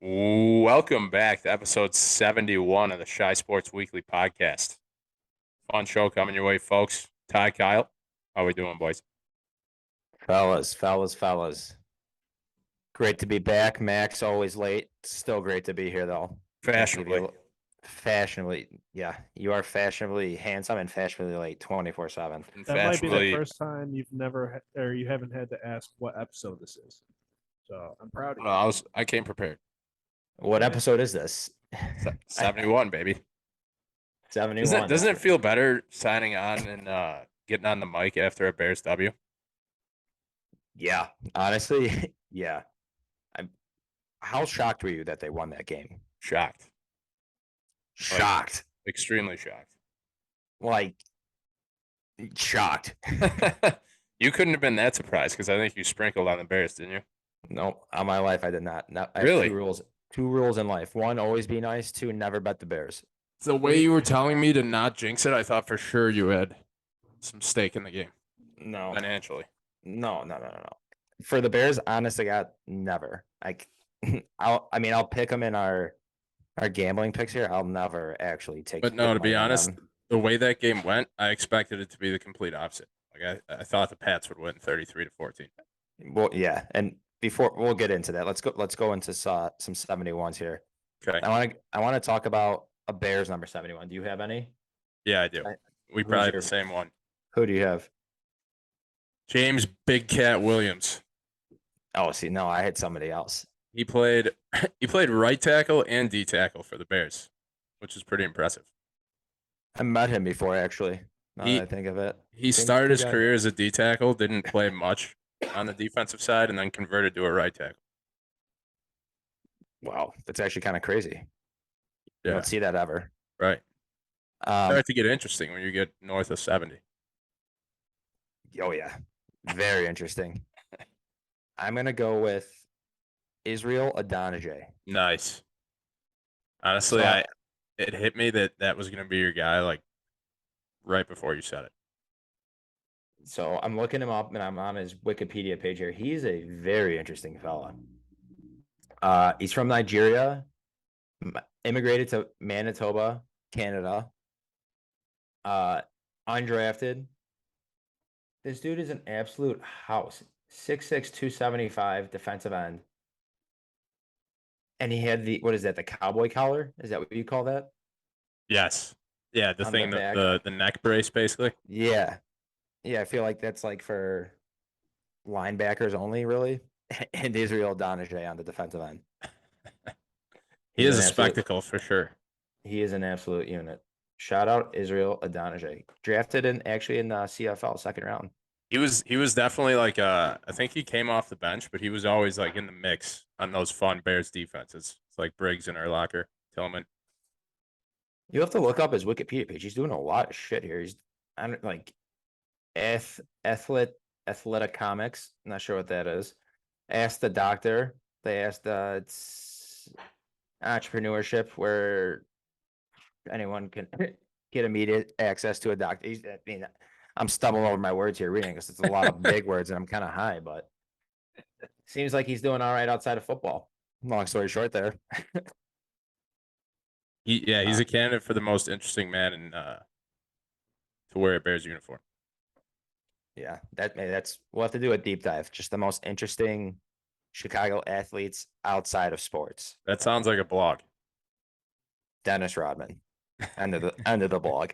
Welcome back to episode 71 of the Shy Sports Weekly podcast. Fun show coming your way, folks. Ty, Kyle, how we doing, boys? Fellas. Great to be back. Max, always late. Still great to be here, though. Just to give you Fashionably. fashionably, yeah, you are fashionably handsome and fashionably late 24/7. And That might be the fashionably, first time you've never or you haven't had to ask what episode this is. So I'm proud of no, you. I came prepared. What Okay. episode is this? 71, baby. 71. Doesn't it feel better signing on and getting on the mic after a Bears W? Yeah, honestly, yeah. How shocked were you that they won that game? Shocked. Shocked. Extremely shocked. Like, shocked. You couldn't have been that surprised because I think you sprinkled on the Bears, didn't you? No, on my life, I did not. No, I have Really? Two rules in life. One, always be nice. Two, never bet the Bears. The way you were telling me to not jinx it, I thought for sure you had some stake in the game No. financially. No. For the Bears, honest to God, never. I'll pick them in our gambling picks here. I'll never actually take. But no, to be money on honest, them. the way that game went, I expected it to be the complete opposite. Like I thought the Pats would win 33-14. Well, yeah, and before we'll get into that, let's go into some 71s here. Okay. I want to talk about a Bears number 71. Do you have any? Yeah, I do. We Who's probably have your- the same one. Who do you have? James Big Cat Williams. Oh, see, no, I had somebody else. He played right tackle and D tackle for the Bears, which is pretty impressive. I met him before, actually. Now that I think of it. He Seems started good his guy. career as a D tackle, didn't play much on the defensive side, and then converted to a right tackle. Wow, that's actually kind of crazy. You Yeah, don't see that ever. right. Um, Start to get interesting when you get north of 70. Oh yeah, very interesting. I'm gonna go with Israel Adonijah. Nice. Honestly, So, it hit me that was going to be your guy like right before you said it. So I'm looking him up, and I'm on his Wikipedia page here. He's a very interesting fella. He's from Nigeria, immigrated to Manitoba, Canada. Undrafted. This dude is an absolute house. 6'6", 275 defensive end. And he had the cowboy collar? Is that what you call that? Yes. Yeah, the On thing the that back. the neck brace basically. Yeah. Yeah, I feel like that's like for linebackers only, really. And Israel Adonijah on the defensive end. He He's is a an absolute- spectacle for sure. He is an absolute unit. Shout out Israel Adonijah. Drafted in CFL second round. He was definitely like I think he came off the bench, but he was always like in the mix on those fun Bears defenses. It's like Briggs and Urlacher, Tillman. You have to look up his Wikipedia page. He's doing a lot of shit here. He's on like athletic comics. Not sure what that is. Ask the doctor. They asked it's entrepreneurship where anyone can get immediate access to a doctor. I'm stumbling over my words here reading because it's a lot of big words and I'm kind of high, but seems like he's doing all right outside of football. Long story short there. He's a candidate for the most interesting man in to wear a Bears uniform. Yeah, that's we'll have to do a deep dive. Just the most interesting Chicago athletes outside of sports. That sounds like a blog. Dennis Rodman. End of the blog.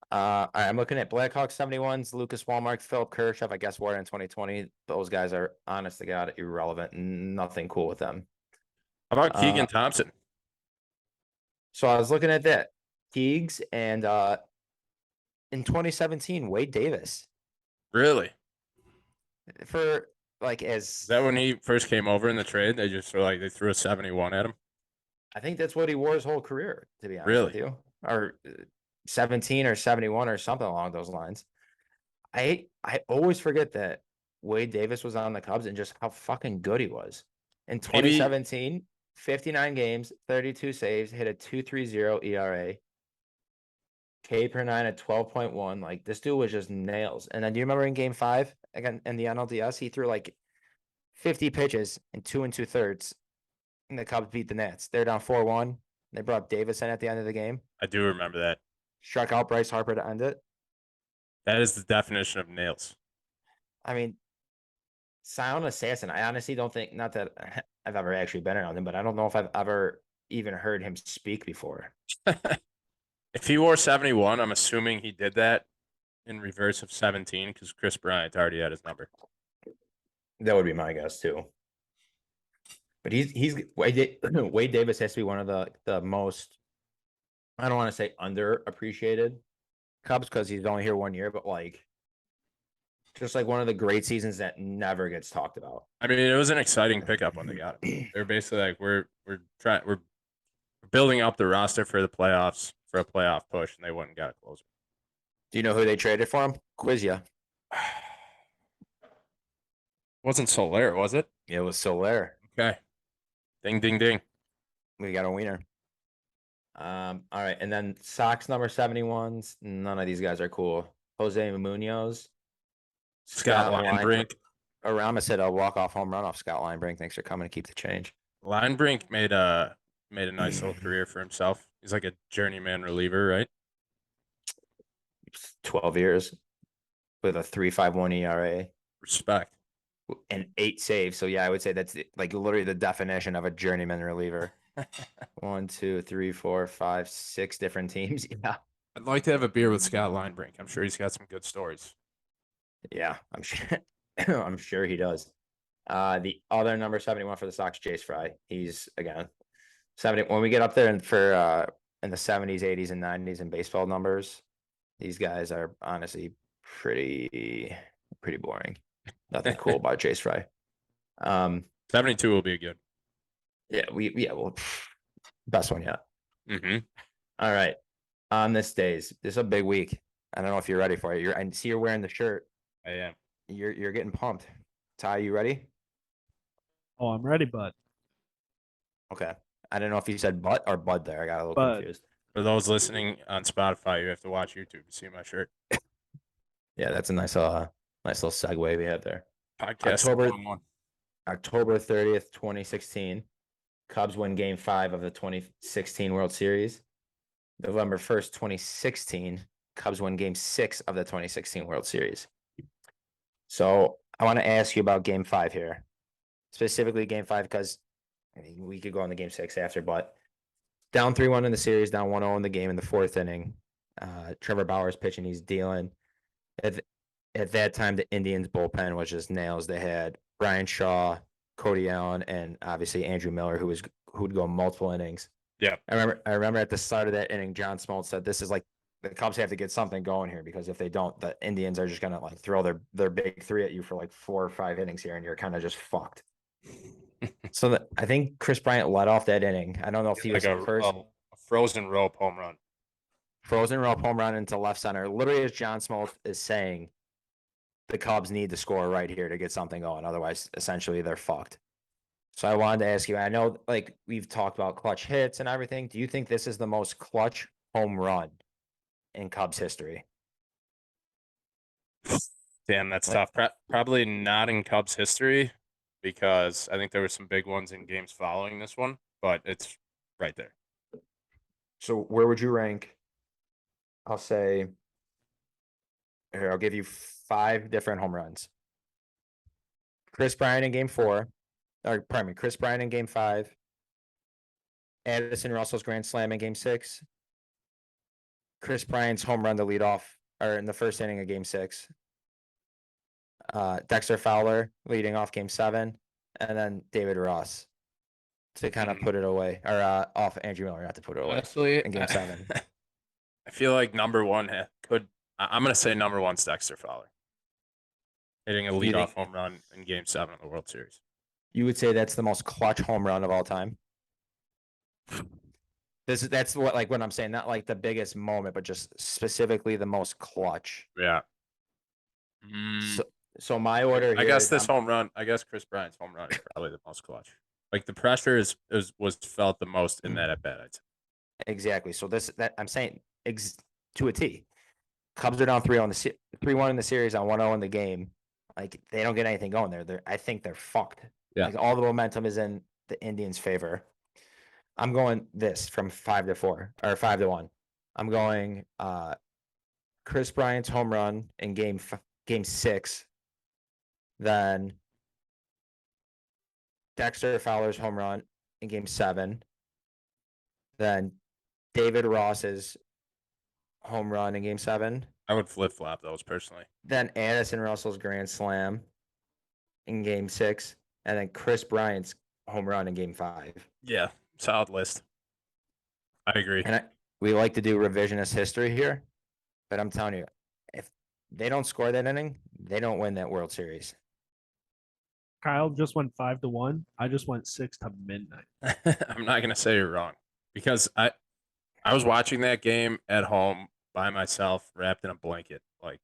All right, I'm looking at Blackhawks 71s, Lucas Walmark, Philip Kershaw. I guess we're in 2020. Those guys are honest to God irrelevant. Nothing cool with them. How about Keegan Thompson? So I was looking at that. Teagues and in 2017, Wade Davis. Really? For like Is that when he first came over in the trade? They just were like they threw a 71 at him. I think that's what he wore his whole career, to be honest Really? with you. Or 17 or 71 or something along those lines. I always forget that Wade Davis was on the Cubs and just how fucking good he was. In 2017, 59 games, 32 saves, hit a 2.30 ERA. K per nine at 12.1. Like this dude was just nails. And then do you remember in game 5 again in the NLDS, he threw like 50 pitches in 2 2/3, and the Cubs beat the Nats. They're down 4-1. They brought up Davis in at the end of the game, I do remember that. struck out Bryce Harper to end it. That is the definition of nails. I mean, silent assassin. I honestly don't think, not that I've ever actually been around him, but I don't know if I've ever even heard him speak before. If he wore 71, I'm assuming he did that in reverse of 17 because Chris Bryant already had his number. That would be my guess too. But he's Wade Davis has to be one of the most, I don't want to say underappreciated Cubs because he's only here 1 year, but like just like one of the great seasons that never gets talked about. I mean, it was an exciting pickup when they got him. They're basically like, we're building up the roster for the playoffs for a playoff push, and they went and got a closer. Do you know who they traded for him? Quiz ya. Wasn't Soler, was it? It was Soler. Okay. Ding, ding, ding. We got a wiener. All right, and then Sox number 71s. None of these guys are cool. Jose Munoz, Scott Linebrink. Ramos hit a walk-off home run off Scott Linebrink. Thanks for coming to keep the change. Linebrink made a nice little career for himself. He's like a journeyman reliever, right? 12 years with a 3.51 ERA Respect. and 8 saves. So yeah, I would say that's like literally the definition of a journeyman reliever. 1, 2, 3, 4, 5, 6 different teams. Yeah. I'd like to have a beer with Scott Linebrink. I'm sure he's got some good stories. Yeah, I'm sure. I'm sure he does. The other number 71 for the Sox, Jace Fry. He's again 70. When we get up there and for in the 70s, 80s, and 90s in baseball numbers, these guys are honestly pretty boring. Nothing cool about Jace Fry. 72 will be good. Well, best one yet. Mm-hmm. All right. On this is a big week. I don't know if you're ready for it. I see you're wearing the shirt. I am. You're getting pumped. Ty, you ready? Oh, I'm ready, bud. Okay. I don't know if you said butt or bud there. I got a little Bud. confused. For those listening on Spotify, you have to watch YouTube to see my shirt. Yeah, that's a nice little segue we have there. Podcast October- 1-1. October 30th, 2016. Cubs win game 5 of the 2016 World Series. November 1st, 2016. Cubs win game 6 of the 2016 World Series. So I want to ask you about game 5 here. Specifically game 5, because I mean, we could go on the game 6 after, but down 3-1 in the series, down 1-0 in the game in the 4th inning. Trevor Bauer's pitching, he's dealing. At that time, the Indians bullpen was just nails. They had Brian Shaw, Cody Allen, and obviously Andrew Miller, who'd go multiple innings. Yeah. I remember at the start of that inning, John Smoltz said, "This is like the Cubs have to get something going here because if they don't, the Indians are just gonna like throw their big 3 at you for like 4 or 5 innings here, and you're kind of just fucked." So I think Chris Bryant led off that inning. I don't know if he was like the first a frozen rope home run. frozen rope home run into left center. Literally, as John Smoltz is saying, the Cubs need to score right here to get something going. Otherwise, essentially, they're fucked. So I wanted to ask you, I know like we've talked about clutch hits and everything. Do you think this is the most clutch home run in Cubs history? Damn, that's Like- tough. Probably not in Cubs history because I think there were some big ones in games following this one, but it's right there. So where would you rank? I'll say, here, I'll give you 5 different home runs. Chris Bryant in game 4, or pardon me, Chris Bryant in game 5. Addison Russell's grand slam in game 6. Chris Bryant's home run to lead off, or in the first inning of game 6. Dexter Fowler leading off game 7, and then David Ross to kind of put it away, or off Andrew Miller, not to put it away. Honestly, in game 7. I feel like number one I'm going to say number one's Dexter Fowler. Hitting a You leadoff think- home run in game 7 of the World Series. You would say that's the most clutch home run of all time? That's what like when I'm saying, not like the biggest moment, but just specifically the most clutch. Yeah. So my order here I guess is this home run, I guess Chris Bryant's home run is probably the most clutch. Like the pressure was felt the most in that at bat. I'd say. exactly. So that I'm saying to a T. Cubs are down 3-1 in the series on 1-0 in the game. Like they don't get anything going there. I think they're fucked. Yeah. Like all the momentum is in the Indians' favor. I'm going this from 5-4 or 5-1. I'm going Chris Bryant's home run in game 6. Then Dexter Fowler's home run in game 7. Then David Ross's home run in game 7. I would flip flop those personally. Then Addison Russell's grand slam in game 6. And then Chris Bryant's home run in game 5. Yeah, solid list. I agree. And we like to do revisionist history here, but I'm telling you, if they don't score that inning, they don't win that World Series. Kyle just went 5-1. I just went 6 to midnight. I'm not gonna say you're wrong because I was watching that game at home by myself, wrapped in a blanket, like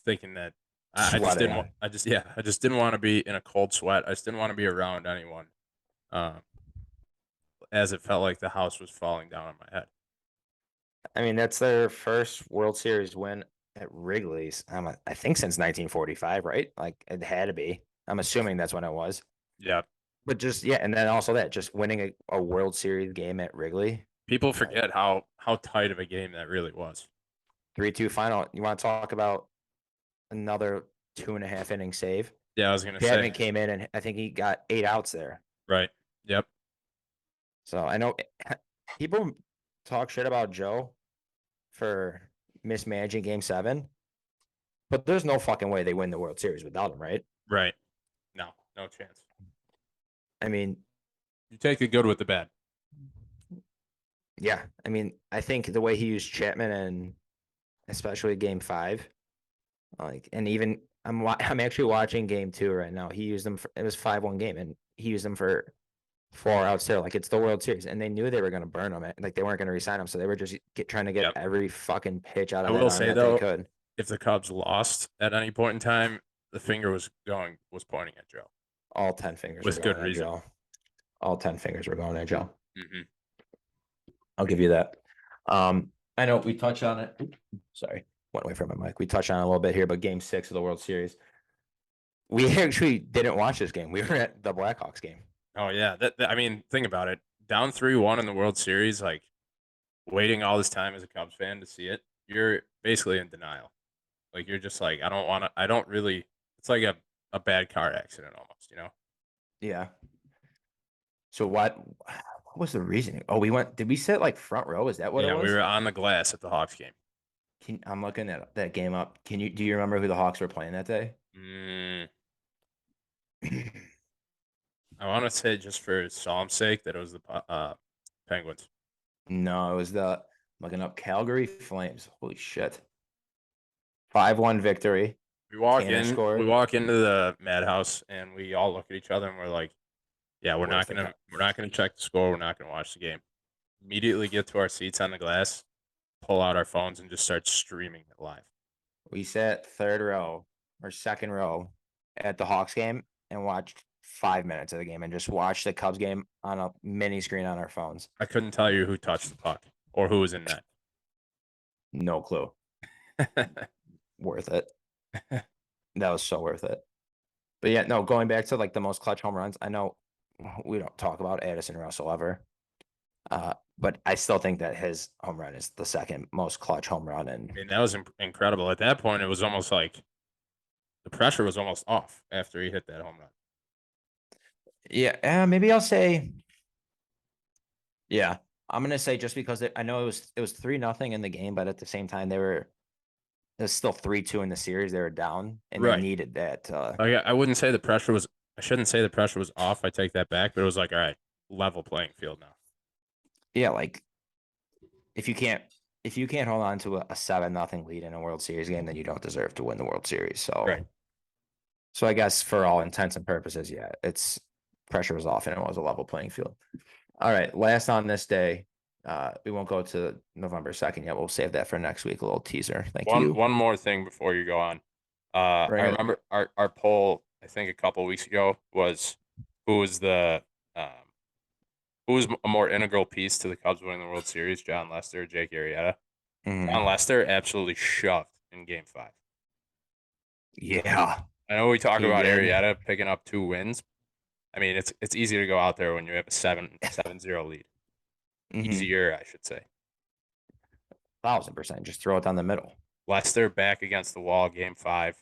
thinking that I just Sweating. didn't. I just didn't want to be in a cold sweat. I just didn't want to be around anyone, as it felt like the house was falling down on my head. I mean, that's their first World Series win at Wrigley's. I think since 1945, right? Like it had to be. I'm assuming that's when it was. Yeah, But just and then also that just winning a World Series game at Wrigley, people forget how tight of a game that really was. 3-2 final. You want to talk about another 2.5 inning save? Yeah, I was gonna Chapman say. came in and I think he got 8 outs there. Right. Yep. So I know people talk shit about Joe for mismanaging game 7, but there's no fucking way they win the World Series without him, right? Right. No chance. I mean, You take the good with the bad. yeah. I mean, I think the way he used Chapman and especially game 5, like, and even I'm actually watching game 2 right now. He used them for, it was 5-1 game, and he used them for 4 outs there. Like it's the World Series, and they knew they were going to burn him. Like they weren't going to resign him, so they were just trying to get Yep. every fucking pitch out I of that will arm say that though, they could. if the Cubs lost at any point in time, the finger was pointing at Joe. All 10 fingers With were good going at reason. Joe. All 10 fingers were going at Joe. Mm-hmm. I'll give you that. I know we touched on it. Sorry, went away from my mic. We touched on it a little bit here, but game 6 of the World Series. We actually didn't watch this game. We were at the Blackhawks game. Oh yeah, I mean, think about it. Down 3-1 in the World Series, like waiting all this time as a Cubs fan to see it, you're basically in denial. Like you're just like, I don't really. It's like a bad car accident almost, you know. Yeah. So what was the reasoning? Oh, did we sit like front row? Is that what Yeah, it was? we were on the glass at the Hawks game. I'm looking at that game up. Do you remember who the Hawks were playing that day? I want to say just for Psalm's sake that it was the Penguins. No, it was looking up Calgary Flames. Holy shit. 5-1 victory. We walk Tanner in, scored. we walk into the madhouse, and we all look at each other, and we're like, "Yeah, we're not Where's the gonna check the score. We're not gonna watch the game." Immediately get to our seats on the glass, pull out our phones, and just start streaming it live. We sat third row or second row at the Hawks game and watched 5 minutes of the game and just watched the Cubs game on a mini screen on our phones. I couldn't tell you who touched the puck or who was in net. No clue. Worth it. That was so worth it. But yeah, no, going back to like the most clutch home runs, I know we don't talk about Addison Russell ever. But I still think that his home run is the second most clutch home run. And I mean, that was incredible. At that point, it was almost like the pressure was almost off after he hit that home run. yeah, maybe I'll say, yeah, I'm gonna say just because I know it was 3-0 in the game, but at the same time it was still 3-2 in the series. They were down and Right. they needed that. I wouldn't say the pressure was. I shouldn't say the pressure was off. I take that back. But it was like, all right, level playing field now. Yeah, like if you can't hold on to a 7-0 lead in a World Series game, then you don't deserve to win the World Series. So, Right. So I guess for all intents and purposes, yeah, it's pressure was off and it was a level playing field. All right, last on this day, we won't go to November 2nd yet. We'll save that for next week. A little teaser. Thank you. One more thing before you go on. I Right. remember our poll, I think a couple weeks ago, was who was a more integral piece to the Cubs winning the World Series, John Lester or Jake Arrieta? Mhm. John Lester absolutely shoved in Game 5. Yeah. I know we talk He about did. Arietta picking up 2 wins. I mean, it's easy to go out there when you have a 7-0 lead. Mhm. Easier, I should say. 1000%. Just throw it down the middle. Leicester back against the wall, game 5.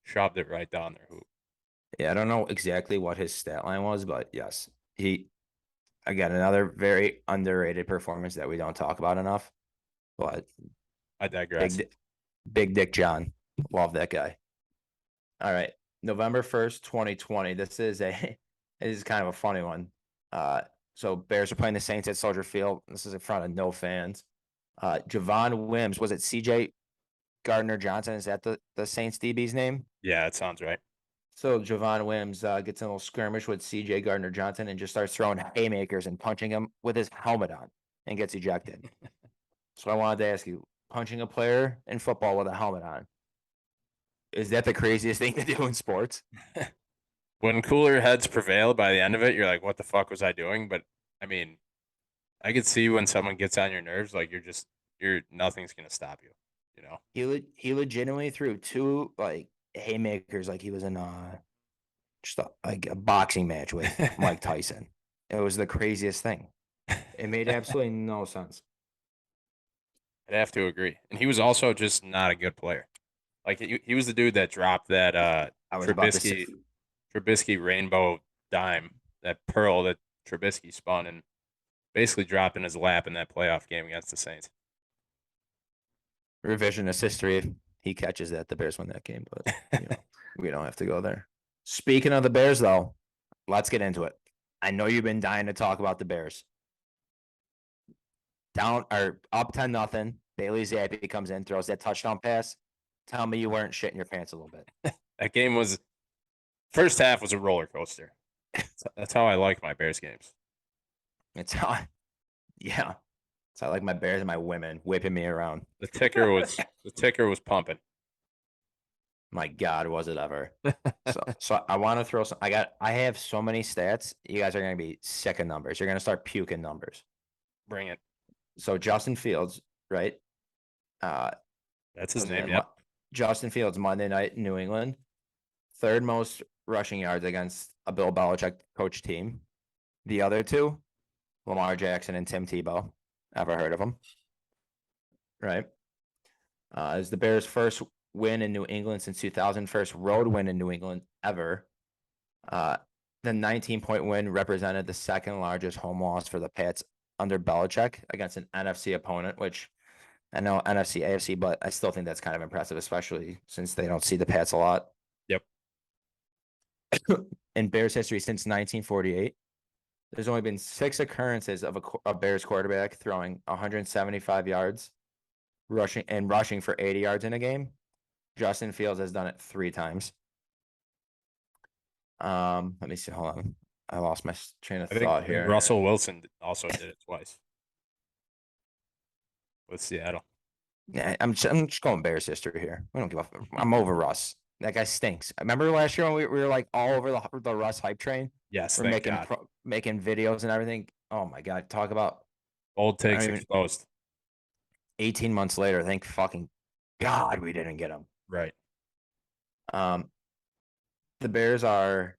Shoved it right down their hoop. Yeah, I don't know exactly what his stat line was, but yes, he again another very underrated performance that we don't talk about enough. But I digress. Big Dick John, love that guy. All right, November 1st, 2020. This is this is kind of a funny one. So Bears are playing the Saints at Soldier Field. This is in front of no fans. Javon Wims, was it CJ Gardner Johnson? Is that the Saints DB's name? Yeah, it sounds right. So Javon Wims gets in a little skirmish with CJ Gardner Johnson and just starts throwing haymakers and punching him with his helmet on and gets ejected. So I wanted to ask you, punching a player in football with a helmet on, is that the craziest thing to do in sports? When cooler heads prevail by the end of it, you're like, what the fuck was I doing? But I mean, I could see when someone gets on your nerves, like you're nothing's gonna stop you. You know? He legitimately threw two like haymakers like he was in like a boxing match with Mike Tyson. It was the craziest thing. It made absolutely no sense. I'd have to agree. And he was also just not a good player. Like he was the dude that dropped that I was about to say, Trubisky rainbow dime, that pearl that Trubisky spun and basically dropped in his lap in that playoff game against the Saints. revisionist history. He catches that the Bears win that game, but we don't have to go there. Speaking of the Bears, though, let's get into it. I know you've been dying to talk about the Bears. Down or up 10-0. Bailey Zappi comes in, throws that touchdown pass. Tell me you weren't shitting your pants a little bit. That game was first half was a roller coaster. That's how I like my Bears games. It's how, yeah. It's how I like my Bears and my women whipping me around. The ticker was pumping. My God, was it ever? So I want to throw some. I have so many stats. You guys are gonna be sick of numbers. You're gonna start puking numbers. Bring it. So Justin Fields, right? That's his Was name. it Yep. Justin Fields Monday night in New England, third most rushing yards against a Bill Belichick coach team. The other two, Lamar Jackson and Tim Tebow. Ever heard of them? Right. Is the Bears' first win in New England since 2000, first road win in New England ever. The 19-point win represented the second largest home loss for the Pats under Belichick against an NFC opponent, which I know NFC, AFC, but I still think that's kind of impressive, especially since they don't see the Pats a lot. Yep. In Bears history since 1948, there's only been 6 occurrences of a Bears quarterback throwing 175 yards, rushing for 80 yards in a game. Justin Fields has done it 3 times. Let me see. Hold on. I lost my train of thought I think here. Russell Wilson also did it twice with Seattle. Yeah, I'm just going Bears history here. We don't give a. I'm over Russ. That guy stinks. I remember last year when we were like all over the Russ hype train. Yes, We're thank God. making videos and everything. Oh my God! Talk about Old takes I mean, exposed. 18 months later. Thank fucking God we didn't get him. Right. The Bears are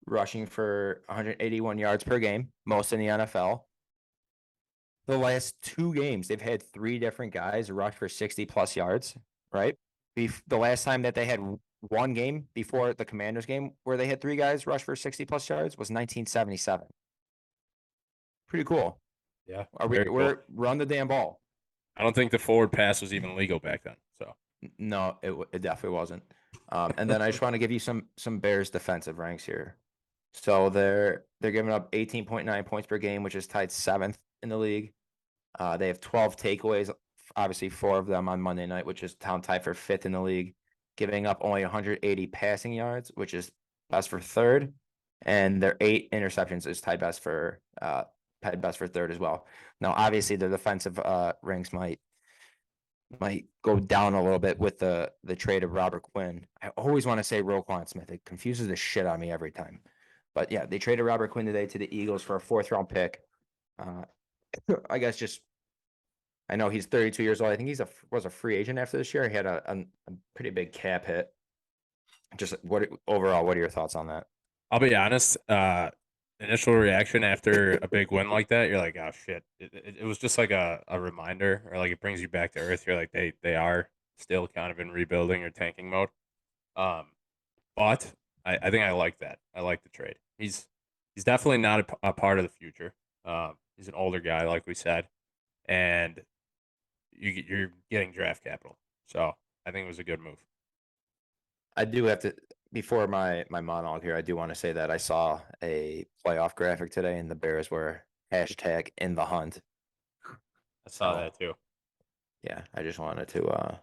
rushing for 181 yards per game, most in the NFL. The last 2 games, they've had 3 different guys rush for 60 plus yards, right? The last time that they had one game before the Commanders game where they had 3 guys rush for 60 plus yards was 1977. Pretty cool. Yeah. We're run the damn ball. I don't think the forward pass was even legal back then. So No, it definitely wasn't. And then I just want to give you some Bears defensive ranks here. So they're giving up 18.9 points per game, which is tied 7th in the league. They have 12 takeaways, obviously 4 of them on Monday night, which is tied for 5th in the league, giving up only 180 passing yards, which is best for 3rd, and their 8 interceptions is tied best for 3rd as well. Now, obviously, the defensive ranks might go down a little bit with the trade of Robert Quinn. I always want to say Roquan Smith. It confuses the shit out of me every time. But yeah, they traded Robert Quinn today to the Eagles for a 4th round pick. I guess just I know he's 32 years old. I think was a free agent after this year. He had a pretty big cap hit. Just overall, what are your thoughts on that? I'll be honest. Initial reaction after a big win like that, you're like, oh shit. It was just like a reminder, or like it brings you back to earth. You're like, they are still kind of in rebuilding or tanking mode. Um, but I think I like that. I like the trade. He's definitely not a part of the future. He's an older guy, like we said, and you're getting draft capital. So I think it was a good move. I do have to before my monologue here. I do want to say that I saw a playoff graphic today, and the Bears were hashtag in the hunt. I saw So, that too. yeah, I just wanted to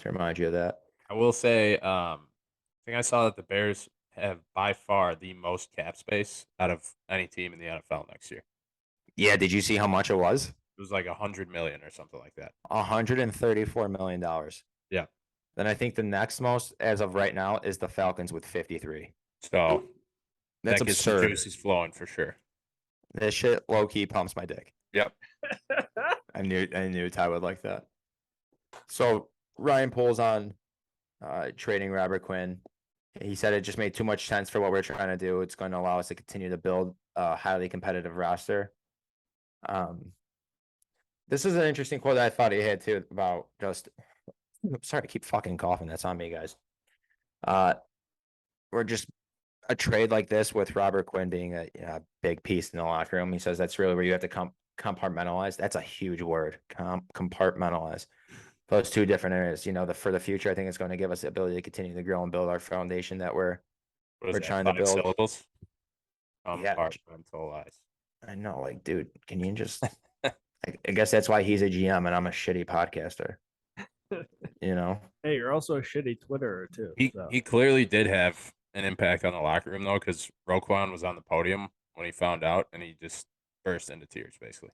remind you of that. I will say, I think I saw that the Bears have by far the most cap space out of any team in the NFL next year. Yeah, did you see how much it was? It was like 100 million or something like that. $134 million. Yeah. Then I think the next most, as of right now, is the Falcons with 53. So That's that gets the absurd. juices flowing for sure. This shit low key pumps my dick. Yep. I knew Ty would like that. So Ryan Poles on trading Robert Quinn. He said it just made too much sense for what we're trying to do. It's going to allow us to continue to build a highly competitive roster. This is an interesting quote that I thought he had too about just. Sorry, I keep fucking coughing. That's on me, guys. We're just a trade like this with Robert Quinn being a big piece in the locker room. He says that's really where you have to compartmentalize. That's a huge word. Compartmentalize. Those two different areas. For the future, I think it's going to give us the ability to continue to grow and build our foundation that we're trying to 5 build. syllables? Yeah. Compartmentalize. I know, like, dude, can you just? I guess that's why he's a GM and I'm a shitty podcaster. Hey, you're also a shitty Twitterer too. He clearly did have an impact on the locker room though, because Roquan was on the podium when he found out, and he just burst into tears basically.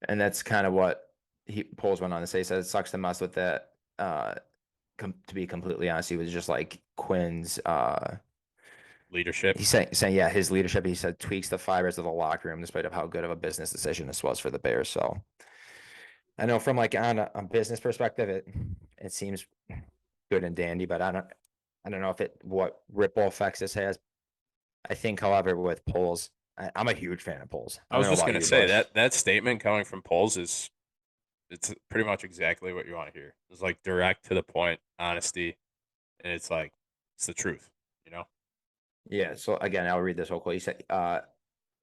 And that's kind of what Poles went on to say. He said it sucks to mess with that. To be completely honest, he was just like Quinn's Leadership. He's saying yeah, his leadership. He said tweaks the fibers of the locker room, despite of how good of a business decision this was for the Bears. So I know from like on a business perspective, it seems good and dandy, but I don't know what ripple effects this has. I think, however, with Poles, I'm a huge fan of Poles. I was just gonna say that statement coming from Poles it's pretty much exactly what you want to hear. It's like direct to the point, honesty, and it's like it's the truth, you know? Yeah. So again, I'll read this whole quote. He said,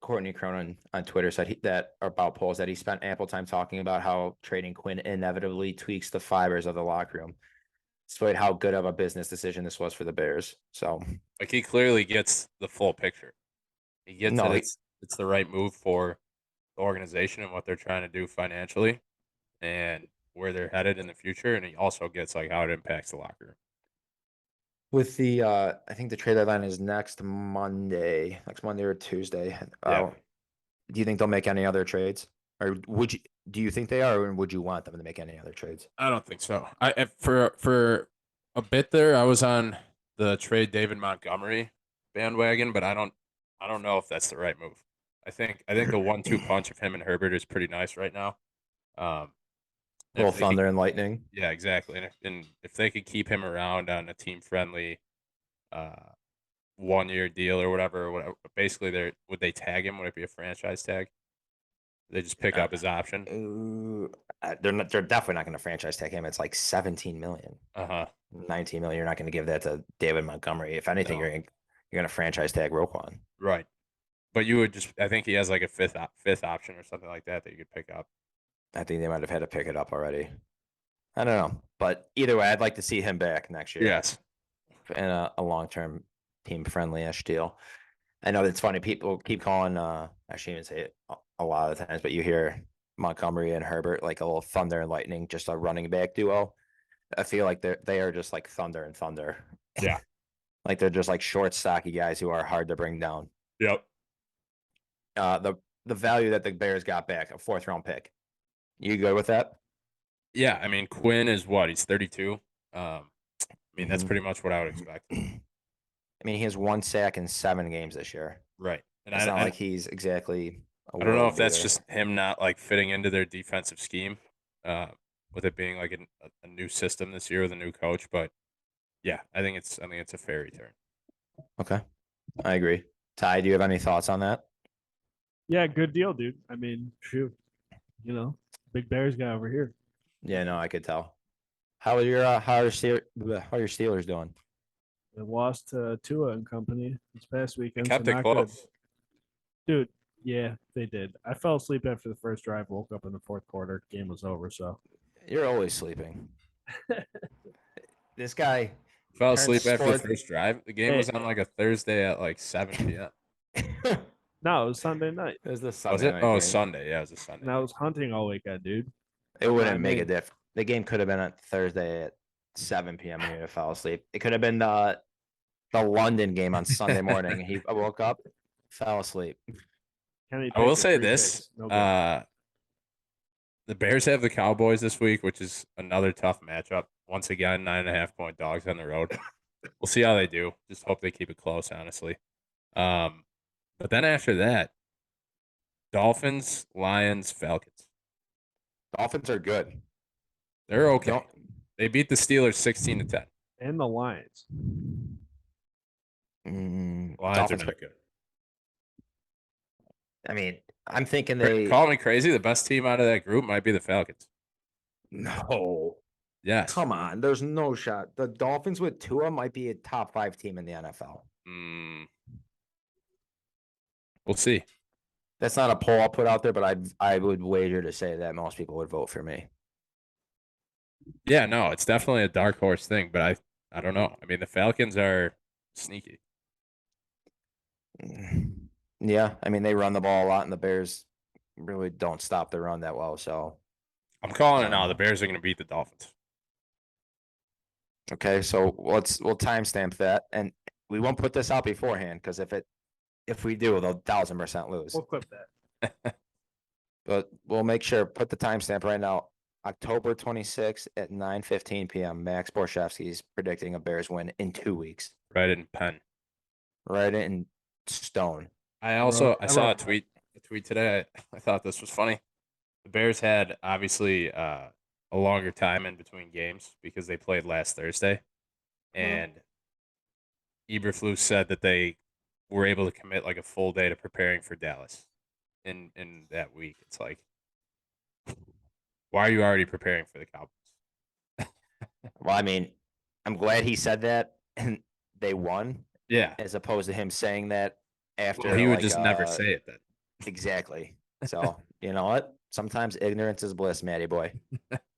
Courtney Cronin on Twitter said that about Poles that he spent ample time talking about how trading Quinn inevitably tweaks the fibers of the locker room, despite how good of a business decision this was for the Bears. So, like, he clearly gets the full picture. He gets that it's the right move for the organization and what they're trying to do financially, and where they're headed in the future. And he also gets like how it impacts the locker room. With the, I think the trade deadline is next Monday or Tuesday. Yeah. Do you think they'll make any other trades, or do you think they are, or would you want them to make any other trades? I don't think so. For a bit there, I was on the trade David Montgomery bandwagon, but I don't know if that's the right move. I think the 1-2 punch of him and Herbert is pretty nice right now. Little thunder and lightning. Yeah, exactly. And if they could keep him around on a team friendly 1-year deal or whatever, basically would they tag him? Would it be a franchise tag? They just pick up his option. They're definitely not going to franchise tag him. It's like 17 million. 19 million. You're not going to give that to David Montgomery. If anything, No. you're going to franchise tag Roquan. Right. But you would I think he has like a fifth option or something like that you could pick up. I think they might have had to pick it up already. I don't know. But either way, I'd like to see him back next year. Yes. In a long-term team friendly-ish deal. I know it's funny. People keep calling, I shouldn't even say it a lot of the times, but you hear Montgomery and Herbert like a little thunder and lightning, just a running back duo. I feel like they are just like thunder and thunder. Yeah. Like they're just like short, stocky guys who are hard to bring down. Yep. The value that the Bears got back, a 4th-round pick. You good with that? Yeah, I mean Quinn is what? He's 32. I mean that's pretty much what I would expect. I mean, he has 1 sack in 7 games this year. Right. And it's not like he's exactly. I don't know if that's just him not like fitting into their defensive scheme. with it being like a new system this year with a new coach. But yeah, I think it's a fair return. Okay, I agree. Ty, do you have any thoughts on that? Yeah, good deal, dude. I mean, shoot, big Bears guy over here. Yeah, no, I could tell. How are your Steelers doing? They lost to Tua and company this past They weekend, so kept it not good. close. Dude, yeah, they did. I fell asleep after the first drive, woke up in the fourth quarter, game was over. So You're always sleeping. This guy Fell turns asleep after the sports. first drive. The game Hey. was on like a Thursday at like 7 p.m. no, it was Sunday night. It was the Was Sunday it? night Oh, game. Sunday. Yeah, it was a Sunday. And I was hunting all weekend, dude. It wouldn't I make a mean- difference. The game could have been on Thursday at 7 p.m. and he fell asleep. It could have been the London game on Sunday morning. And he woke up, fell asleep. Kenny I will Pickett, say 3 this: picks, no good. the Bears have the Cowboys this week, which is another tough matchup. Once again, 9.5-point dogs on the road. We'll see how they do. Just hope they keep it close, honestly. But then after that, Dolphins, Lions, Falcons. Dolphins are good. They're okay. Don't- They beat the Steelers 16-10. And the Lions. Lions Dolphins are not good. I mean, I'm thinking they Call me crazy. The best team out of that group might be the Falcons. no. Yes. Come on, there's no shot. The Dolphins with Tua might be a top 5 team in the NFL. We'll see. That's not a poll I'll put out there, but I would wager to say that most people would vote for me. Yeah, no, it's definitely a dark horse thing, but I don't know. I mean, the Falcons are sneaky. Yeah, I mean they run the ball a lot, and the Bears really don't stop the run that well. So I'm calling it now. The Bears are going to beat the Dolphins. okay, so we'll timestamp that, and we won't put this out beforehand because if we do, they'll 1,000% lose. We'll clip that. But we'll make sure put the timestamp right now. October 26th at 9:15 p.m. Max Borshevsky's predicting a Bears win in 2 weeks. Right in pen. Right in stone. I saw a tweet today. I thought this was funny. The Bears had obviously a longer time in between games because they played last Thursday, and Eberflus said that they were able to commit like a full day to preparing for Dallas in that week. It's like, why are you already preparing for the Cowboys? Well, I mean, I'm glad he said that and they won, Yeah, as opposed to him saying that after well, he would like, just never say it then. Exactly. So you know what? Sometimes ignorance is bliss, Matty boy.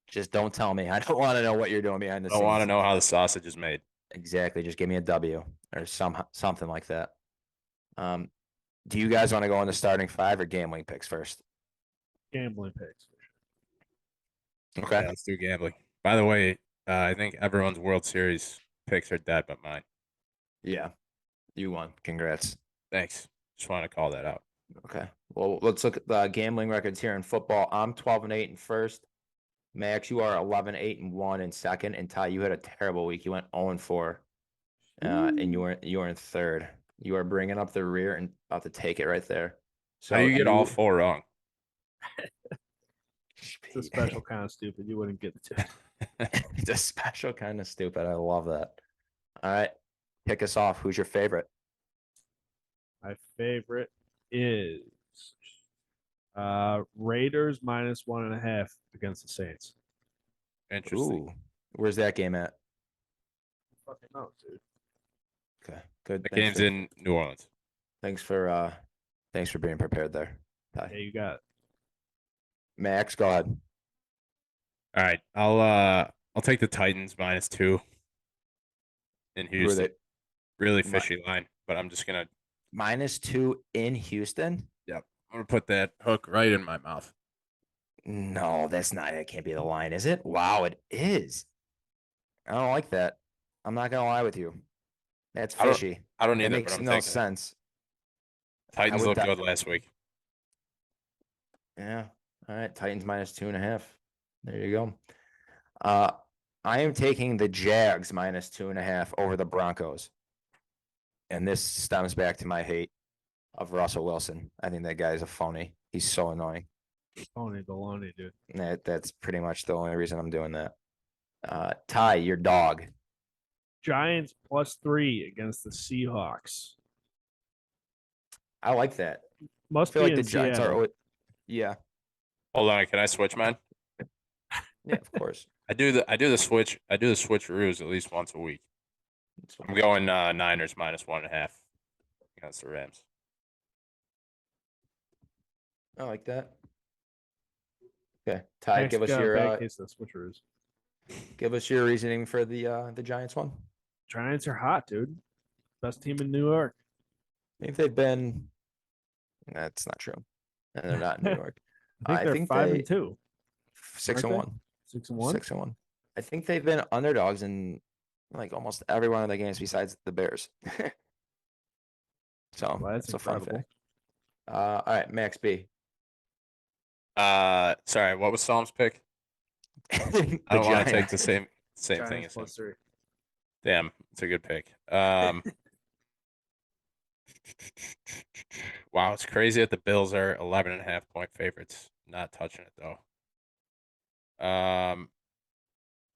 Just don't tell me. I don't want to know what you're doing behind the I scenes. want to know how the sausage is made. Exactly. Just give me a W or something like that. Do you guys want to go on the starting 5 or gambling picks first? Gambling picks. Okay. Yeah, let's do gambling. By the way, I think everyone's World Series picks are dead but mine. Yeah. You won. Congrats. Thanks. Just want to call that out. Okay. Well, let's look at the gambling records here in football. I'm 12-8 in first. Max, you are 11-8-1 in second. And Ty, you had a terrible week. You went 0-4. And you were in third. You are bringing up the rear and about to take it right there. So you get all 4 wrong. It's a special kind of stupid. You wouldn't get to. It's a special kind of stupid. I love that. All right. Kick us off. Who's your favorite? My favorite is Raiders -1.5 against the Saints. Interesting. Ooh. Where's that game at? Fucking knows, dude. Okay. Good. The game's in New Orleans. Thanks for being prepared there. Ty. Yeah, you got it. Max, go ahead. All right, I'll take the Titans -2 in Who are Houston. they? Really fishy line, but I'm just gonna -2 in Houston? I'm gonna put that hook right in my mouth. No, that's not. It can't be the line, is it? Wow, it is. I don't like that. I'm not gonna lie with you. That's I don't- fishy. I don't It either, makes but I'm no thinking sense. Titans would looked that- good last week. Yeah. All right. Titans -2.5. There you go. I am taking the Jags -2.5 over the Broncos. And this stems back to my hate of Russell Wilson. I think that guy is a phony. He's so annoying. Tony Deloney, dude. That's pretty much the only reason I'm doing that. Ty, your dog. Giants +3 against the Seahawks. I like that. I Must feel be like in the Giants are. Seattle. Yeah, Hold on, can I switch mine? yeah, of course. I do the switcheroos at least once a week. I'm going Niners -1.5 against the Rams. I like that. Okay, Ty, Next, bad case of switcheroos. give us your reasoning for the Giants one. Giants are hot, dude. Best team in New York. Maybe they've been. That's not true. And they're not in New York. I think they're 5-2. 6-1. 6-1. 6-1. I think they've been underdogs in like almost every one of the games besides the Bears. So Well, that's it's a fun incredible. fact. All right, Max B. Sorry, what was Psalm's pick? I don't want to take the same thing Giants as him. +3. Damn, it's a good pick. Wow, it's crazy that the Bills are 11.5-point favorites. Not touching it though.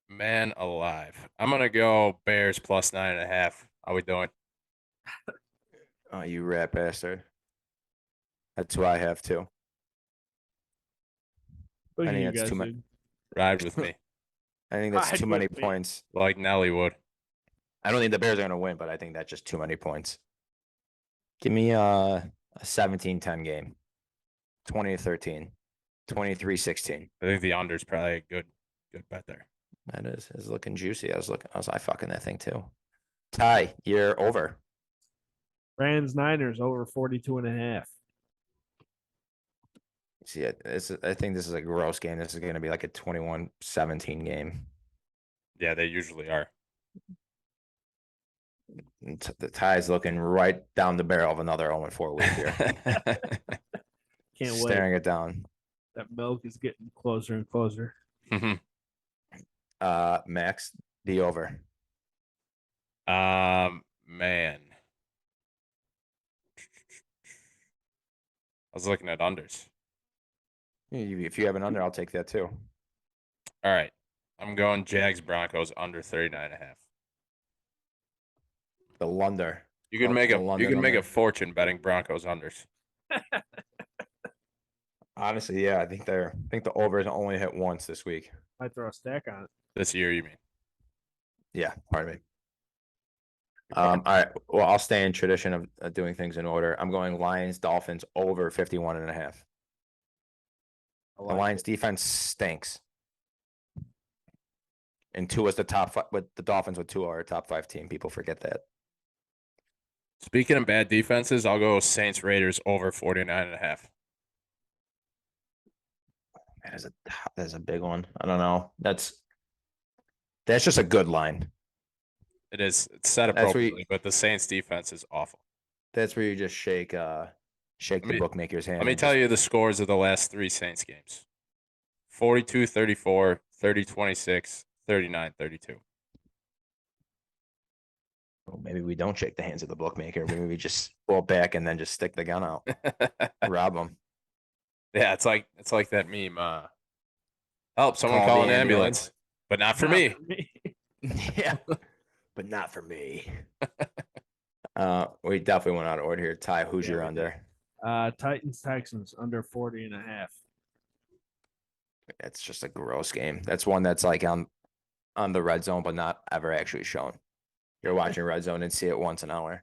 Man alive, I'm gonna go Bears +9.5. How we doing? Oh, you rat bastard. That's who I have too. Look I at think you that's guys, too much. dude. Ride with me, I think that's Ride too many with me. points. like Nelly would. I don't think the Bears are going to win, but I think that's just too many points. Give me a 17-10 game. 20-13. 23-16. I think the under's probably a good bet there. That is looking juicy. I was fucking that thing too. Ty, you're over. Rams Niners over 42.5. See, I think this is a gross game. This is going to be like a 21-17 game. Yeah, they usually are. The Ty's looking right down the barrel of another 0-4 week here. Can't wait. Staring it down. That milk is getting closer and closer. Max, the over. Man. I was looking at unders. If you have an under, I'll take that too. All right. I'm going Jags Broncos under 39.5. The Lunder. You can make a fortune betting Broncos unders. Honestly, yeah, I think the overs only hit once this week. Might throw a stack on it. This year, you mean? Yeah, pardon me. All right. Well, I'll stay in tradition of doing things in order. I'm going Lions, Dolphins over 51.5. The Lions defense stinks. And Tua's the top five, but the Dolphins with Tua are a top 5 team. People forget that. Speaking of bad defenses, I'll go Saints Raiders over 49.5. That is a big one. I don't know. That's just a good line. It is. It's set appropriately, but the Saints defense is awful. That's where you just shake the bookmaker's hand. Let me tell you the scores of the last 3 Saints games. 42-34, 30-26, 39-32. Well, maybe we don't shake the hands of the bookmaker. Maybe we just pull back and then just stick the gun out. Rob them. Yeah, it's like that meme. Help! Someone Call call the an ambulance, but not for me. Yeah, but not for me. We definitely went out of order here. Ty, who's your under? Titans Texans under 40.5. It's just a gross game. That's one that's like on the red zone, but not ever actually shown. You're watching red zone and see it once an hour.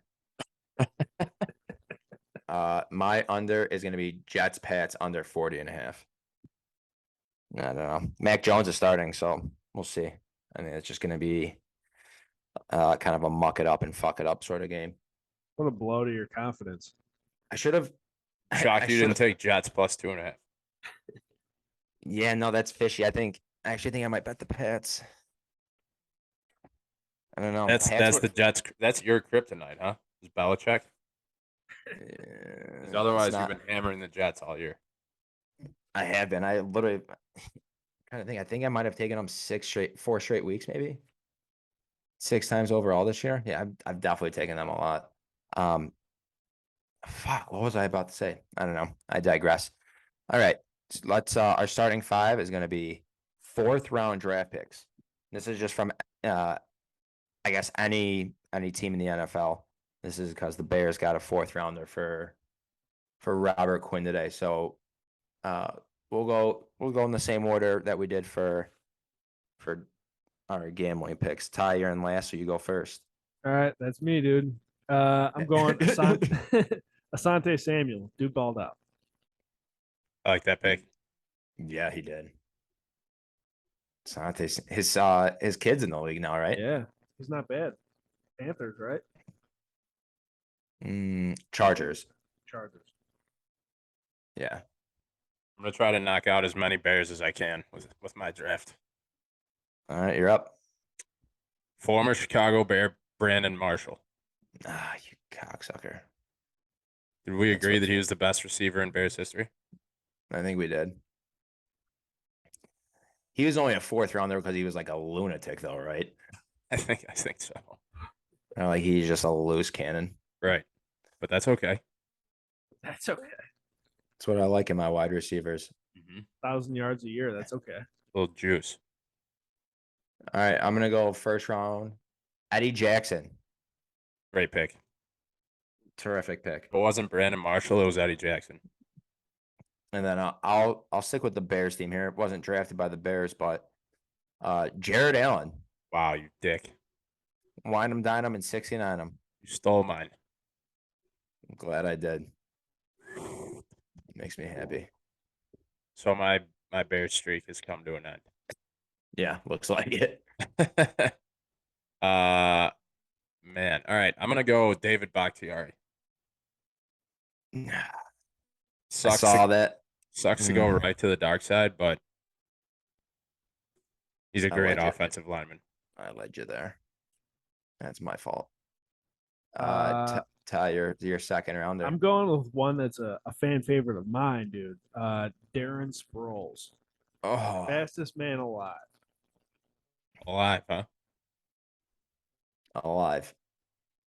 My under is going to be Jets Pats under 40.5. I don't know. Mac Jones is starting, so we'll see. I mean, it's just going to be kind of a muck it up and fuck it up sort of game. What a blow to your confidence. I should have. Shocked you didn't take Jets +2.5. Yeah, no, that's fishy. I actually think I might bet the Pats. I don't know. That's the Jets. That's your kryptonite, huh? Is Belichick? Otherwise, you've been hammering the Jets all year. I have been. I literally kind of think. I think I might have taken them 4 straight weeks, maybe 6 times overall this year. Yeah, I've definitely taken them a lot. Fuck, what was I about to say? I don't know. I digress. All right. let's our starting five is gonna be 4th-round draft picks. This is just from I guess any team in the NFL. This is because the Bears got a 4th-rounder for Robert Quinn today. So we'll go in the same order that we did for our gambling picks. Ty, you're in last, so you go first. All right, that's me, dude. I'm going Asante Samuel, dude balled out. I like that pick. Yeah, he did. Sante's his kid's in the league now, right? Yeah, he's not bad. Panthers, right? Chargers. Chargers. Yeah. I'm gonna try to knock out as many Bears as I can with my draft. All right, you're up. Former Chicago Bear Brandon Marshall. Ah, you cocksucker. Did we That's agree what that he you- was the best receiver in Bears history? I think we did. He was only a 4th-rounder because he was like a lunatic, though, right? I think so. Like he's just a loose cannon. Right. But that's okay. That's okay. That's what I like in my wide receivers. 1,000 yards a year. That's okay. Little juice. All right, I'm gonna go 1st round. Eddie Jackson. Great pick. Terrific pick. If it wasn't Brandon Marshall, it was Eddie Jackson. And then I'll stick with the Bears team here. It wasn't drafted by the Bears, but Jared Allen. Wow, you dick. Wine him, dine him, and 69 him. You stole mine. I'm glad I did. Makes me happy. So my Bears streak has come to an end. Yeah, looks like it. Man. All right. I'm gonna go David Bakhtiari. I Sucks saw that. Sucks to go right to the dark side, but he's a I great like it. offensive lineman. I led you there. That's my fault. Uh, Ty, your 2nd rounder. I'm going with one that's a fan favorite of mine, dude. Darren Sproles, Oh, fastest man alive. Alive, huh? alive.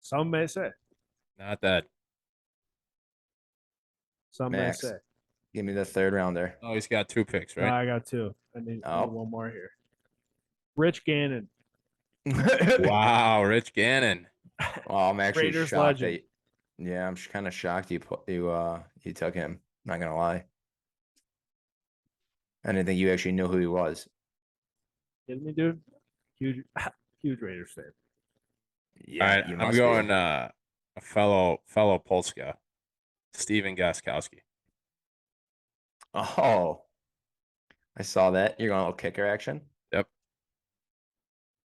Some may say. Not that. Some Max. may say. Give me the 3rd rounder. Oh, he's got 2 picks, No, right? I got 2. I need Oh. one more here. Rich Gannon. Wow, Rich Gannon. Well, I'm actually Raiders shocked legend. that. Yeah, I'm kind of shocked you took him. Not gonna lie. I didn't think you actually knew who he was. Kidding me, dude? Huge, huge Raiders fan. Yeah, All right, you I'm must going be. a fellow Polska, Steven Goskowski. Oh, I saw that. You're going a little kicker action. Yep.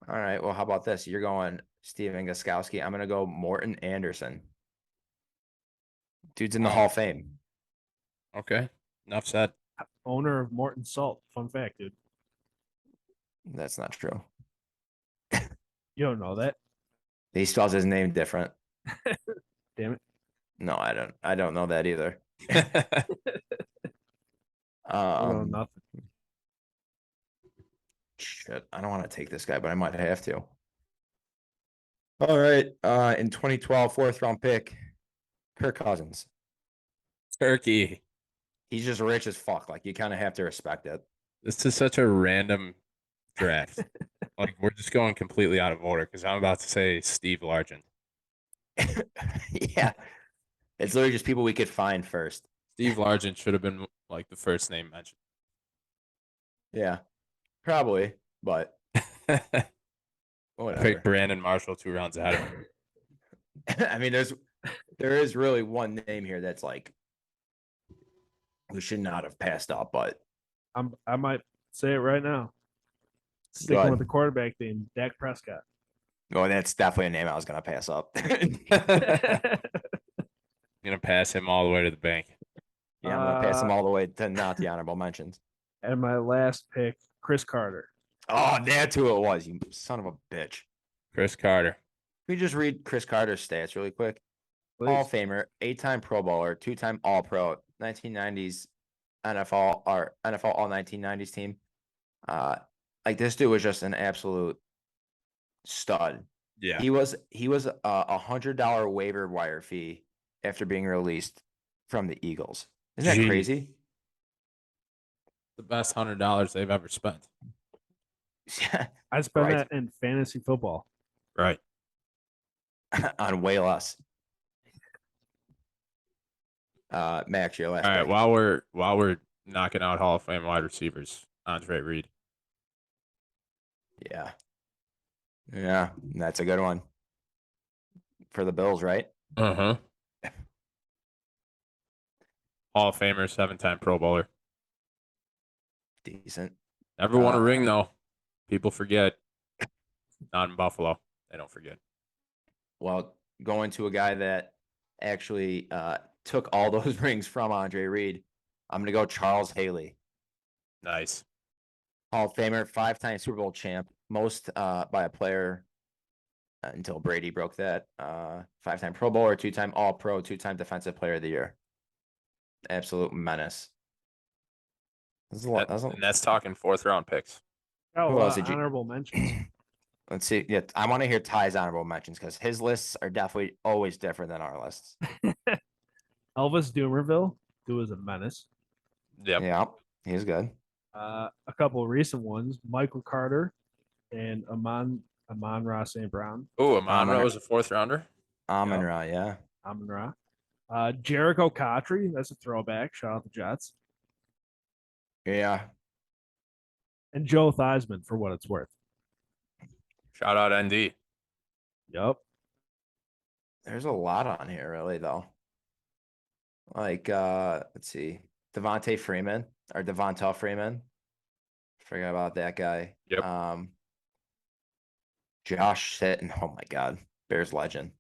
All right. Well, how about this? You're going Steven Goskowski. I'm gonna go Morton Anderson. Dude's in the Oh. Hall of Fame. Okay. Enough said. Owner of Morton Salt. Fun fact, dude. That's not true. You don't know that. He spells his name different. Damn it. No, I don't. I don't know that either. I don't know nothing. Shit, I don't want to take this guy, but I might have to. All right. In 2012, 4th-round pick, Kirk Cousins. Turkey. He's just rich as fuck. Like you kind of have to respect it. This is such a random draft. Like we're just going completely out of order because I'm about to say Steve Largent. Yeah. It's literally just people we could find first. Steve Largent should have been like the first name mentioned. Yeah. Probably, but I whatever. picked Brandon Marshall 2 rounds ahead of him. I mean, there is really one name here that's like we should not have passed up, but I might say it right now. Go Sticking ahead. with the quarterback theme, Dak Prescott. oh, that's definitely a name I was gonna pass up. Gonna pass him all the way to the bank. Yeah, I'm gonna pass them all the way to not the honorable mentions. And my last pick, Chris Carter. Oh, that's who it was, you son of a bitch. Chris Carter. Can we just read Chris Carter's stats really quick? Please. Hall of Famer, 8-time Pro Bowler, 2-time All-Pro, 1990s NFL or NFL All 1990s team. Like this dude was just an absolute stud. Yeah. He was a $100 waiver wire fee after being released from the Eagles. Isn't that Jeez. crazy? The best $100 they've ever spent. I spent Right. that in fantasy football. Right. On way less. Max, your last All right. pick. While we're knocking out Hall of Fame wide receivers, Andre Reed. Yeah. Yeah, that's a good one. For the Bills, right? Uh-huh. Hall of Famer, 7-time Pro Bowler. Decent. Never won a ring though. People forget. Not in Buffalo. They don't forget. Well, going to a guy that actually took all those rings from Andre Reed, I'm going to go Charles Haley. Nice. Hall of Famer, 5-time Super Bowl champ, most by a player until Brady broke that. 5-time Pro Bowler, 2-time All-Pro, 2-time Defensive Player of the Year. Absolute menace. That's a lot. And that's talking 4th round picks. Got a Who else lot of did you- honorable mentions. Let's see. Yeah, I want to hear Ty's honorable mentions because his lists are definitely always different than our lists. Elvis Dumerville, who was a menace. Yep. Yeah, he's good. A couple of recent ones: Michael Carter and Amon-Ra St. Brown. Oh, Amon-Ra Amon-Ra. was a 4th rounder. Amon-Ra, yeah. Amon-Ra. Jericho Cotry, that's a throwback. Shout out the Jets. Yeah. And Joe Theismann, for what it's worth. Shout out ND. Yep. There's a lot on here, really, though. Like, let's see. Devonta Freeman. Forget about that guy. Yep. Josh Sitton. Oh my God. Bears legend.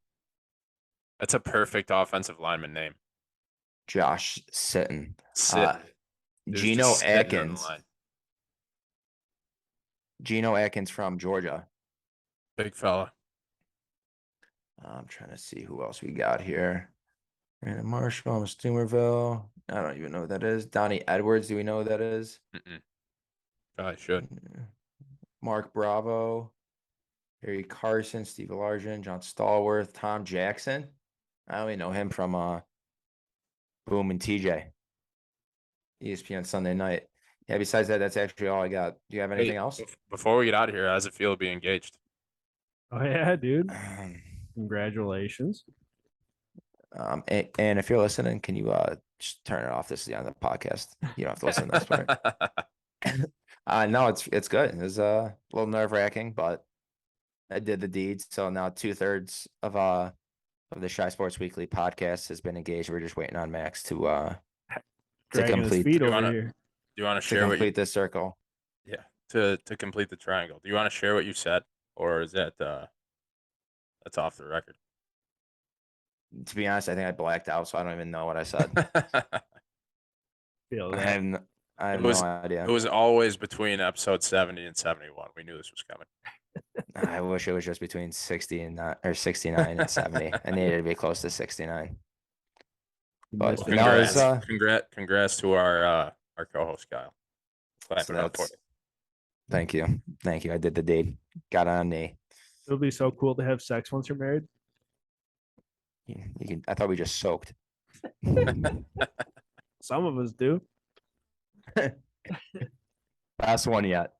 That's a perfect offensive lineman name. Josh Sitton. Sit. Dude's Geno just sitting on the Atkins. line. Geno Atkins from Georgia. Big fella. I'm trying to see who else we got here. Brandon Marshall, Stumerville. I don't even know what that is. Donnie Edwards. Do we know who that is? Probably should. Mark Bravo. Harry Carson, Steve Largent, John Stallworth, Tom Jackson. I only know him from Boom and TJ. ESPN Sunday night. Yeah, besides that, that's actually all I got. Do you have anything else? Before we get out of here, how does it feel to be engaged? Oh, yeah, dude. Congratulations. And if you're listening, can you just turn it off? This is the end of the podcast. You don't have to listen to this part. No, it's good. It was a little nerve-wracking, but I did the deed. So now 2/3 of the Shy Sports Weekly podcast has been engaged. We're just waiting on Max to Dragging his complete feet Do you over wanna- here. Do you want to to share what you complete this circle. to complete the triangle? Do you want to share what you said, or is that that's off the record? To be honest, I think I blacked out, so I don't even know what I said. Feel I that. have It was- no idea. It was always between episode 70 and 71. We knew this was coming. I wish it was just between 60 and 69 and 70. I needed to be close to 69. But missed no, it. it's Congrats to our co-host Kyle. Clap So it up for that's- thank you. I did the deed. Got on knee. It'll be so cool to have sex once you're married. You can. I thought we just soaked. Some of us do. Last one yet.